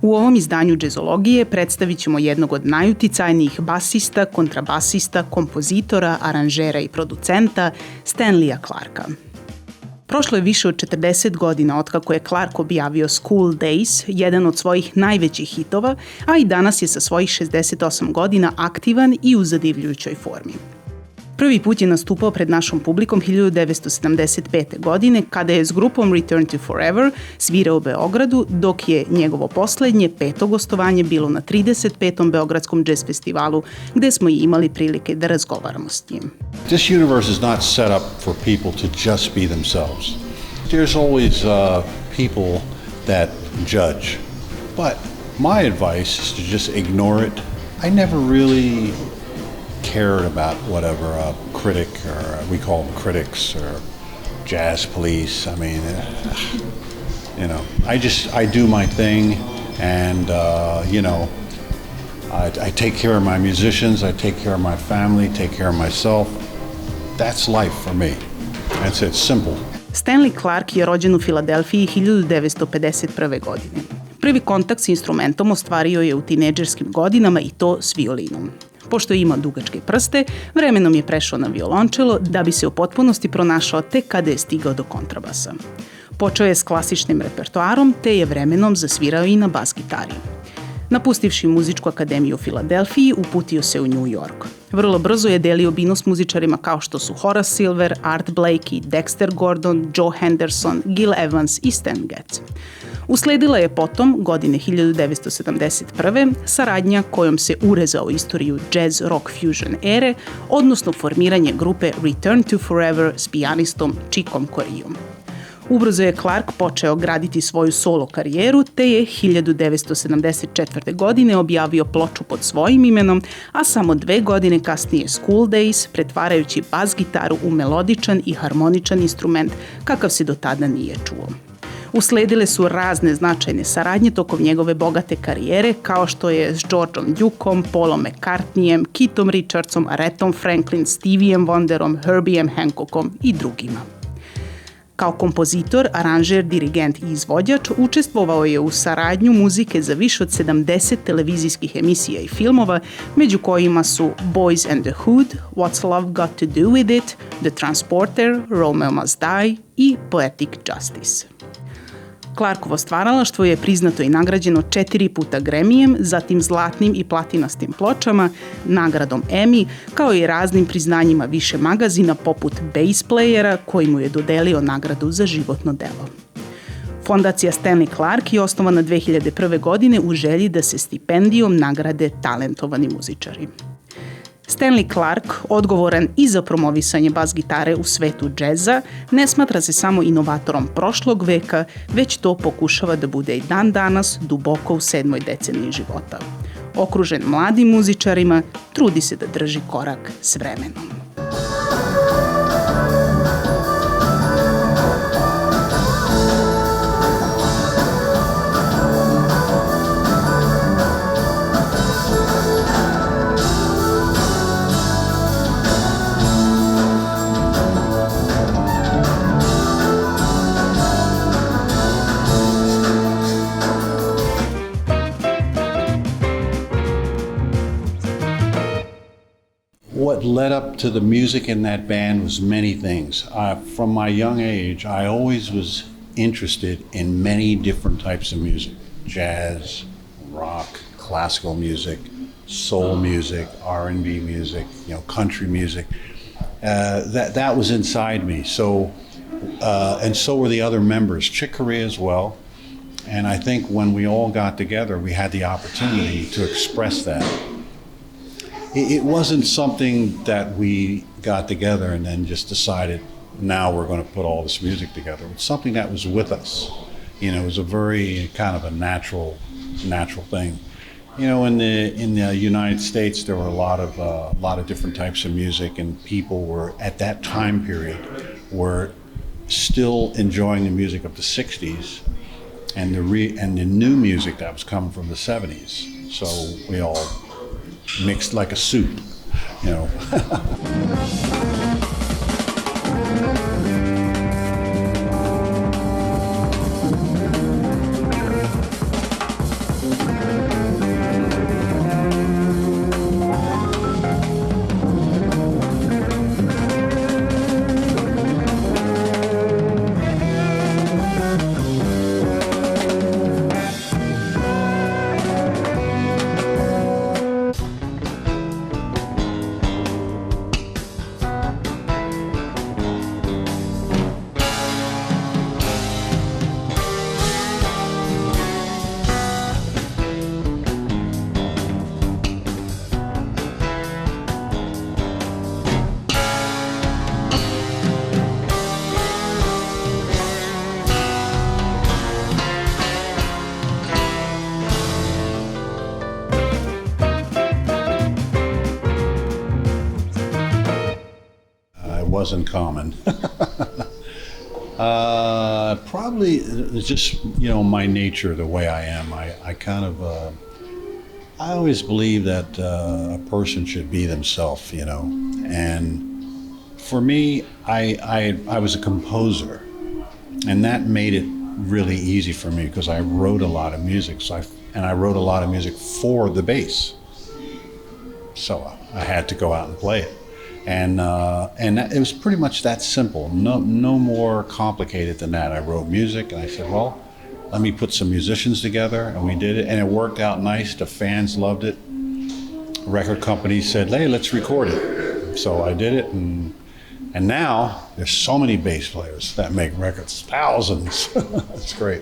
U ovom izdanju JAZZologije predstavit ćemo jednog od najuticajnijih basista, kontrabasista, kompozitora, aranžera i producenta, Stenlija Klarka. Prošlo je više od 40 godina otkako je Klark objavio School Days, jedan od svojih najvećih hitova, a i danas je sa svojih 68 godina aktivan i u zadivljujućoj formi. Prvi put je nastupao pred našom publikom 1975. godine kada je s grupom Return to Forever svirao u Beogradu, dok je njegovo poslednje, peto gostovanje bilo na 35. Beogradskom džez festivalu, gde smo i imali prilike da razgovaramo s njim. This universe is not set up for people to just be themselves. There's always people that judge. But my advice is to just ignore it. I never really cared about whatever a critic, or we call them critics, or jazz police. I mean, I do my thing, and I take care of my musicians, I take care of my family, take care of myself. That's life for me. That's it, simple. Stenli Klark je rođen u Filadelfiji 1951. godine. Prvi kontakt s instrumentom ostvario je u tinejdžerskim godinama i to s violinom. Pošto ima dugačke prste, vremenom je prešao na violončelo da bi se u potpunosti pronašao tek kada je stigao do kontrabasa. Počeo je s klasičnim repertoarom, te je vremenom zasvirao i na bas gitari. Napustivši muzičku akademiju u Filadelfiji, uputio se u New York. Vrlo brzo je delio binu s muzičarima kao što su Horace Silver, Art Blakey, Dexter Gordon, Joe Henderson, Gil Evans i Stan Getz. Usledila je potom, godine 1971. saradnja kojom se urezao istoriju jazz rock fusion ere, odnosno formiranje grupe Return to Forever s pijanistom Chickom Coreaom. Ubrzo je Klark počeo graditi svoju solo karijeru, te je 1974. godine objavio ploču pod svojim imenom, a samo 2 godine kasnije School Days, pretvarajući bas gitaru u melodičan i harmoničan instrument kakav se do tada nije čuo. Usledile su razne značajne saradnje tokom njegove bogate karijere, kao što je s Georgeom Dukeom, Paulom McCartneyem, Keithom Richardsom, Aretom Franklin, Stevieem Wonderom, Herbieem Hancockom i drugima. Kao kompozitor, aranžer, dirigent i izvođač učestvovao je u saradnju muzike za više od 70 televizijskih emisija i filmova, među kojima su Boys and the Hood, What's Love Got to Do With It, The Transporter, Romeo Must Die i Poetic Justice. Klarkovo stvaralaštvo je priznato i nagrađeno 4 puta Gremijem, zatim zlatnim i platinastim pločama, nagradom Emmy, kao i raznim priznanjima više magazina poput Bass Playera, koji mu je dodelio nagradu za životno delo. Fondacija Stenli Klark je osnovana 2001. godine u želji da se stipendijom nagrade talentovani muzičari. Stenli Klark, odgovoran i za promovisanje bas gitare u svetu džeza, ne smatra se samo inovatorom prošlog veka, već to pokušava da bude i dan danas duboko u 7. deceniji života. Okružen mladim muzičarima, trudi se da drži korak s vremenom. What led up to the music in that band was many things. From my young age, I always was interested in many different types of music. Jazz, rock, classical music, soul music, R&B music, country music. That was inside me. So, and so were the other members, Chick Corea as well. And I think when we all got together, we had the opportunity to express that. It wasn't something that we got together and then just decided now we're going to put all this music together. It's something that was with us. it was a very kind of a natural thing. In the United States, there were a lot of different types of music, and people were at that time period were still enjoying the music of the '60s and the new music that was coming from the '70s. So we all mixed like a soup, wasn't common. Probably it's just, my nature, the way I am. I kind of, I always believe that a person should be themselves, and for me, I was a composer, and that made it really easy for me because I wrote a lot of music. And I wrote a lot of music for the bass. So I had to go out and play it. And it was pretty much that simple. No more complicated than that. I wrote music, and I said, well, let me put some musicians together, and we did it, and it worked out nice. The fans loved it. Record company said, hey, let's record it. So I did it, and now there's so many bass players that make records, thousands. It's great.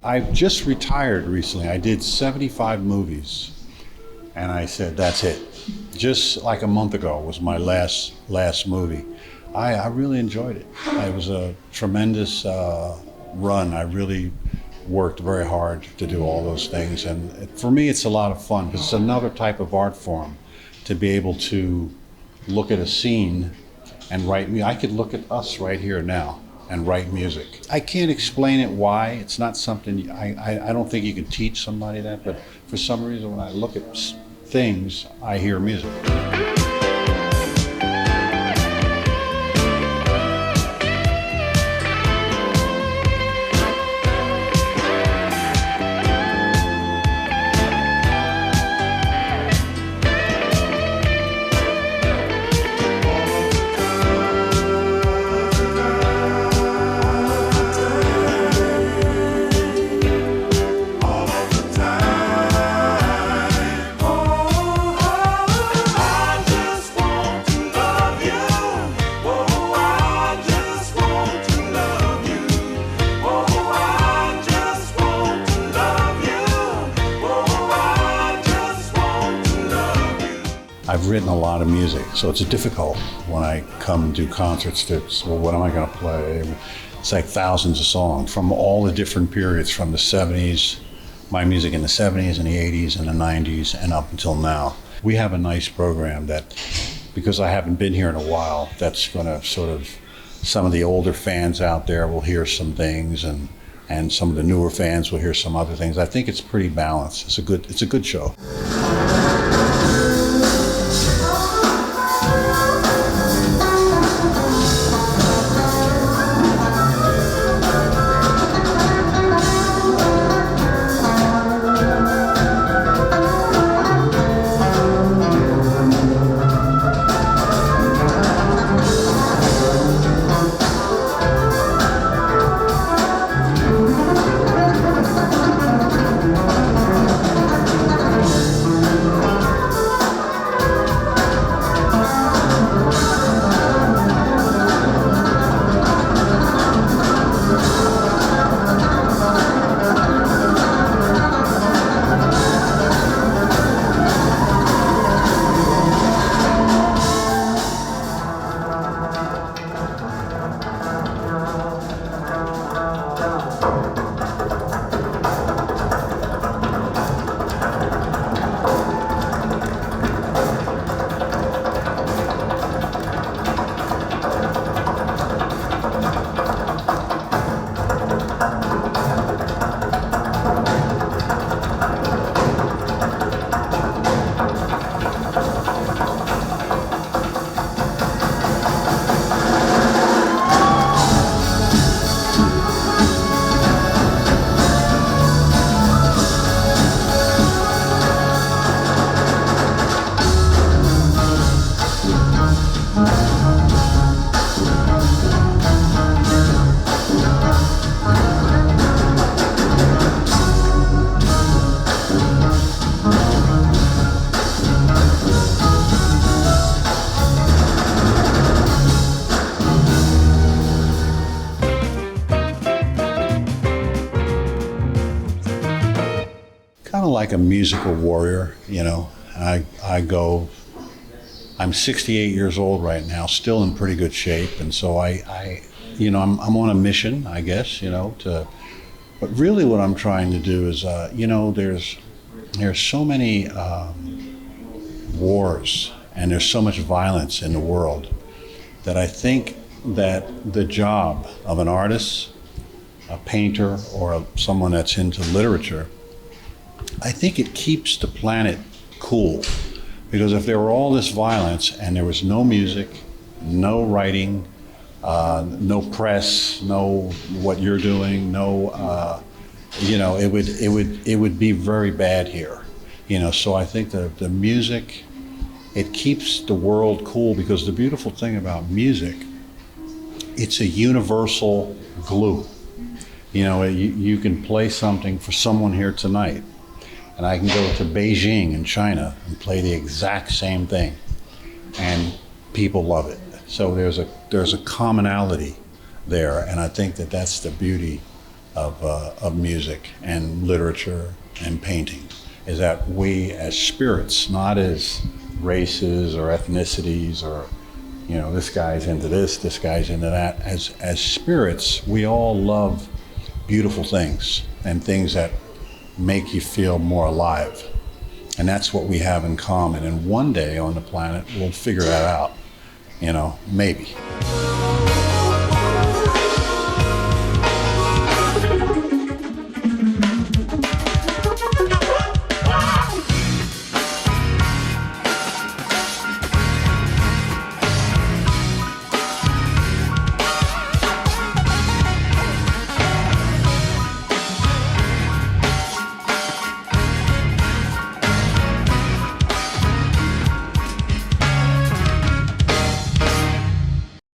I just retired recently. I did 75 movies, and I said, that's it. Just like a month ago was my last movie. I really enjoyed it. It was a tremendous run. I really worked very hard to do all those things, and for me it's a lot of fun because it's another type of art form to be able to look at a scene and write me. I could look at us right here now and write music. I can't explain it why. It's not something, I don't think you can teach somebody that, but for some reason when I look at things, I hear music. I've written a lot of music, so it's difficult when I come and do concerts well, what am I going to play? It's like thousands of songs from all the different periods, from the 70s, my music in the 70s and the 80s and the 90s and up until now. We have a nice program that, because I haven't been here in a while, that's going to sort of, some of the older fans out there will hear some things, and some of the newer fans will hear some other things. I think it's pretty balanced. It's a good show. like a musical warrior, you know. I'm 68 years old right now, still in pretty good shape, and so I'm on a mission, I guess, you know, but really what I'm trying to do is, there's so many wars and there's so much violence in the world that I think that the job of an artist, a painter, or someone that's into literature, I think it keeps the planet cool. Because if there were all this violence and there was no music, no writing, no press, no what you're doing, it would be very bad here. You know, so I think that the music, it keeps the world cool, because the beautiful thing about music, it's a universal glue. You know, you can play something for someone here tonight, and I can go to Beijing in China and play the exact same thing, and people love it. So there's a commonality there, and I think that that's the beauty of music and literature and painting, is that we as spirits, not as races or ethnicities or, you know, this guy's into this guy's into that, as spirits, we all love beautiful things and things that make you feel more alive. And that's what we have in common. And one day on the planet, we'll figure that out, you know, maybe.